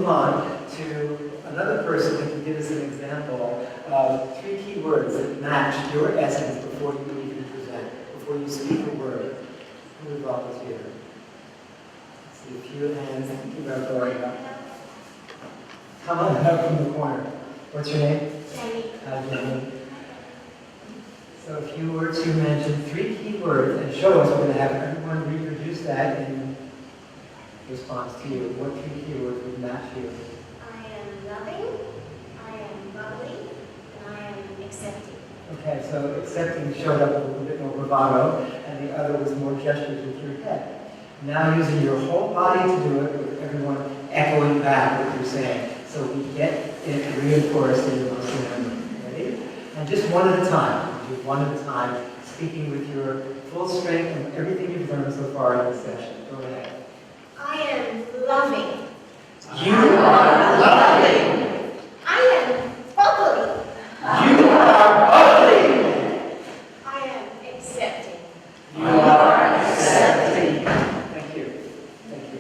move on to another person who can give us an example of 3 key words that match your essence before you even present, before you speak a word. Who would volunteer? See a few hands thinking about going up. Come on up from the corner. What's your name? Jenny. Hi, Jenny. So a few words you mentioned, 3 key words, and show us. We're going to have everyone reproduce that in response to you. What 3 key words would match you? I am loving, I am bubbly, and I am accepting. Okay, so accepting showed up with a little bit more bravado, and the other was more gestures with your head. Now using your whole body to do it, with everyone echoing back what you're saying. So we get it reinforced in your muscle memory. Ready? And just one at a time. Do one at a time, speaking with your full strength and everything you've learned so far in this session. Go ahead. I am loving. You are loving. I am bubbly. You are bubbly. I am accepting. You are accepting. Thank you. Thank you.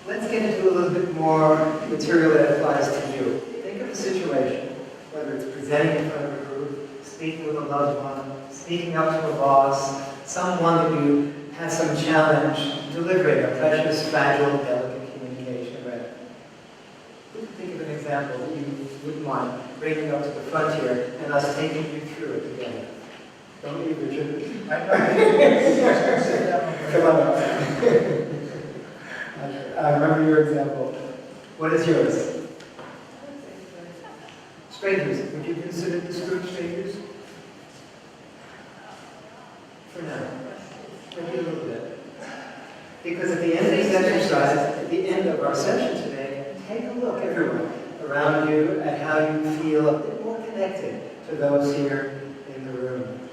Let's get into a little bit more material that applies to you. Think of a situation, whether it's presenting in front of a group, speaking with a loved one, speaking up to a boss, someone that you had some challenge delivering a precious, fragile, delicate communication with. Who can think of an example that you wouldn't mind bringing up to the front here and us taking you through it together? Don't leave, Richard. Come on up. I remember your example. What is yours? Strangers. Would you consider this group strangers? For now. Maybe a little bit. Because at the end of this exercise, at the end of our session today, take a look, everyone, around you at how you feel a bit more connected to those here in the room.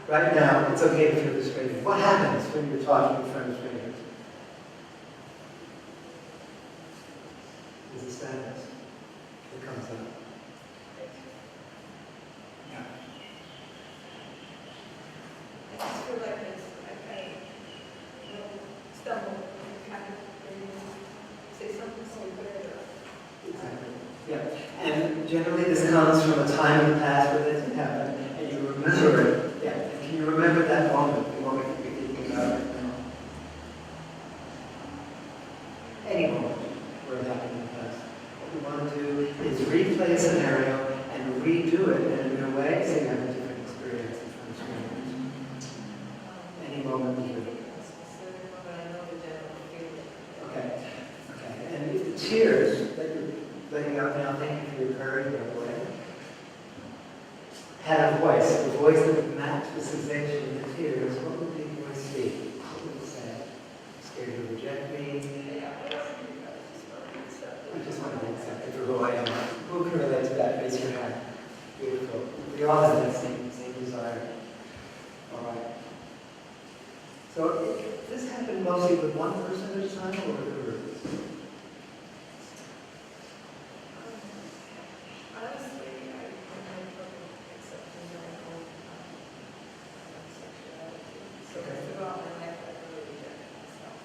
Right now, it's okay to feel the strangers. What happens when you're talking in front of strangers? Is a sadness that comes up. Yeah. I just feel like I stumble and kind of say something so good. Exactly. Yeah. And generally this comes from a time in the past where this happened, and you remember it. Yeah. And can you remember that moment, the moment that you're thinking about it now? Any moment where it happened in the past. What we want to do is replay a scenario and redo it in a new way so you have a different experience in front of strangers. Any moment will do. Okay. Okay. And if the tears that you're letting out now, thank you for your courage, by the way, had a voice that would match the sensation of the tears, what would the voice be? What would it say? Scared to reject me? I just want to be accepted for who I am. Who can relate to that? Raise your hand. Beautiful. We all have that same desire. All right. So this happened mostly with one person at a time or with a group? Honestly, I accepting my own sexuality. So throughout my life, I really rejected myself.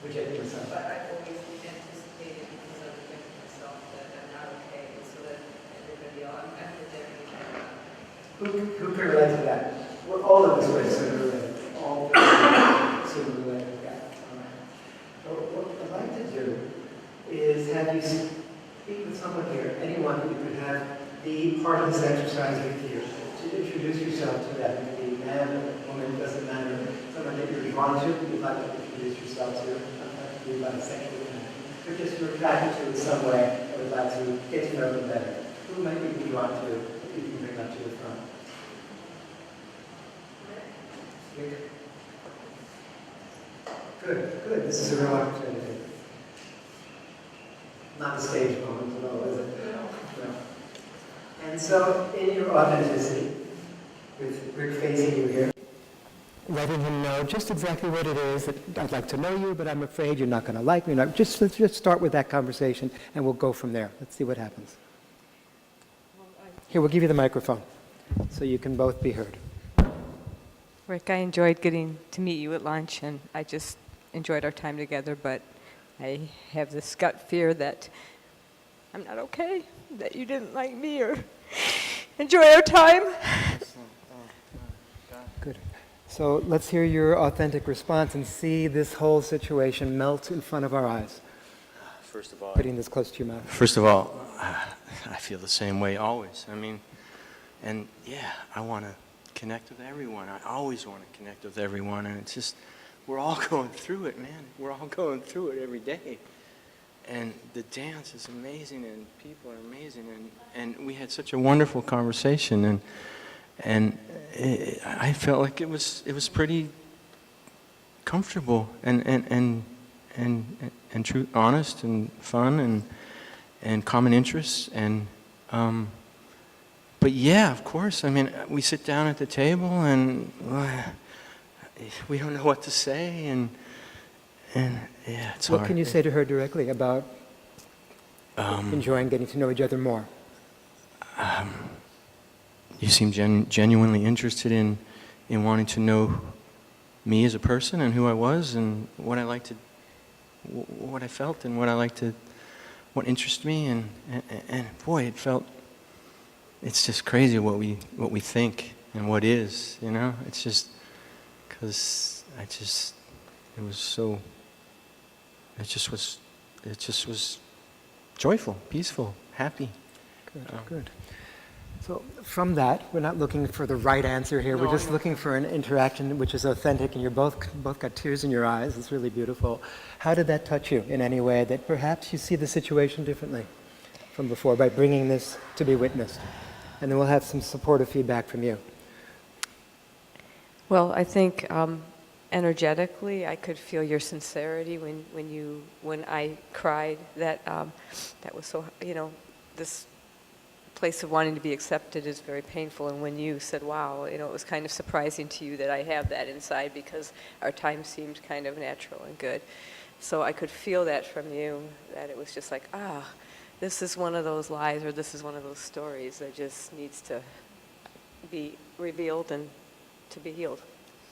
Reject yourself. But I've always anticipated, because I rejected myself, that I'm not okay, so that everybody else, I'm projecting that. Who can relate to that? We're all of us way sooner or later. All sooner or later. Yeah. All right. So what I'd like to do is have you speak with someone here, anyone who could have be part of this exercise with you. To introduce yourself to that. It could be man, woman, doesn't matter. Someone that you're drawn to, you'd like to introduce yourself to. Not have to be about a sexual connection. But just you're attracted to in some way and would like to get to know them better. Who might you be drawn to if you can bring up to the front? Good, good. This is a real opportunity. Not a stage moment at all, is it? No. And so, in your authenticity, with Rick facing you here, letting him know just exactly what it is that I'd like to know you, but I'm afraid you're not going to like me. Let's just start with that conversation, and we'll go from there. Let's see what happens. Here, we'll give you the microphone, so you can both be heard. Rick, I enjoyed getting to meet you at lunch, and I just enjoyed our time together, but I have this gut fear that I'm not okay, that you didn't like me or enjoy our time. Good. So let's hear your authentic response and see this whole situation melt in front of our eyes. First of all, Putting this close to your mouth. I feel the same way always. I mean, and yeah, I want to connect with everyone. I always want to connect with everyone, and it's just, we're all going through it, man. We're all going through it every day. And the dance is amazing, and people are amazing, and we had such a wonderful conversation, and I felt like it was pretty comfortable and true, honest, and fun, and common interests, and but yeah, of course. I mean, we sit down at the table, and we don't know what to say, and yeah, it's hard. What can you say to her directly about enjoying getting to know each other more? You seem genuinely interested in wanting to know me as a person and who I was and what I liked to, what I felt and what I liked to, what interested me, and boy, it's just crazy what we think and what is, you know. It's just because it just was joyful, peaceful, happy. Good. So from that, we're not looking for the right answer here. We're just looking for an interaction which is authentic, and you're both got tears in your eyes. It's really beautiful. How did that touch you in any way that perhaps you see the situation differently from before by bringing this to be witnessed? And then we'll have some supportive feedback from you. Well, I think energetically, I could feel your sincerity when I cried. That was so, you know, this place of wanting to be accepted is very painful. And when you said, wow, you know, it was kind of surprising to you that I have that inside, because our time seemed kind of natural and good. So I could feel that from you, that it was just like, this is one of those lies, or this is one of those stories that just needs to be revealed and to be healed.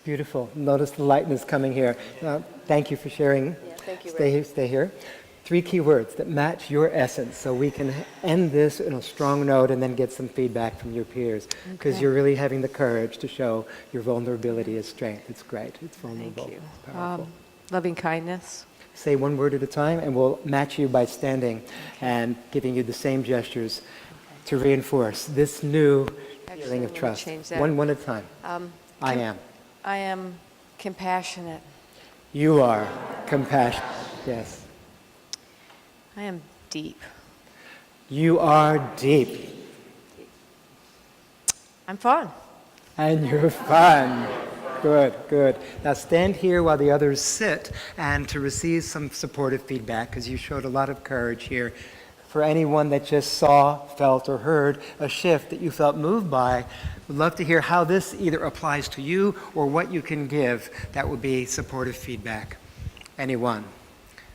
Beautiful. Notice the lightness coming here. Thank you for sharing. Yeah, thank you, Stay here. 3 key words that match your essence, so we can end this in a strong note and then get some feedback from your peers, because you're really having the courage to show your vulnerability as strength. It's great. It's vulnerable. Thank you. It's powerful. Loving kindness. Say one word at a time, and we'll match you by standing and giving you the same gestures to reinforce this new feeling of Actually, trust. change that. One at a time. I am. I am compassionate. You are compassionate. Yes. I am deep. You are deep. I'm fun. And you're fun. Good, good. Now stand here while the others sit, and to receive some supportive feedback, because you showed a lot of courage here. For anyone that just saw, felt, or heard a shift that you felt moved by, we'd love to hear how this either applies to you or what you can give that would be supportive feedback. Anyone?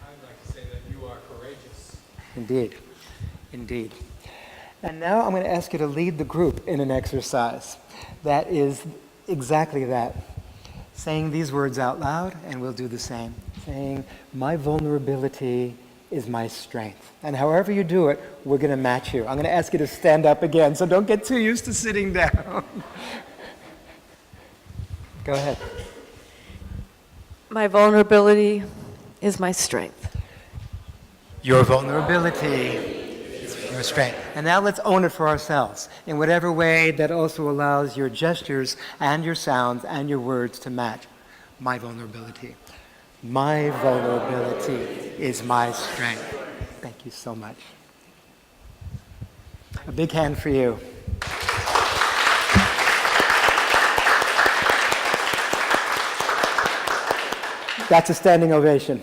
I'd like to say that you are courageous. Indeed, indeed. And now I'm going to ask you to lead the group in an exercise that is exactly that. Saying these words out loud, and we'll do the same. Saying, my vulnerability is my strength. And however you do it, we're going to match you. I'm going to ask you to stand up again, so don't get too used to sitting down. Go ahead. My vulnerability is my strength. Your vulnerability is your strength. And now let's own it for ourselves in whatever way that also allows your gestures and your sounds and your words to match. My vulnerability. My vulnerability is my strength. Thank you so much. A big hand for you. That's a standing ovation.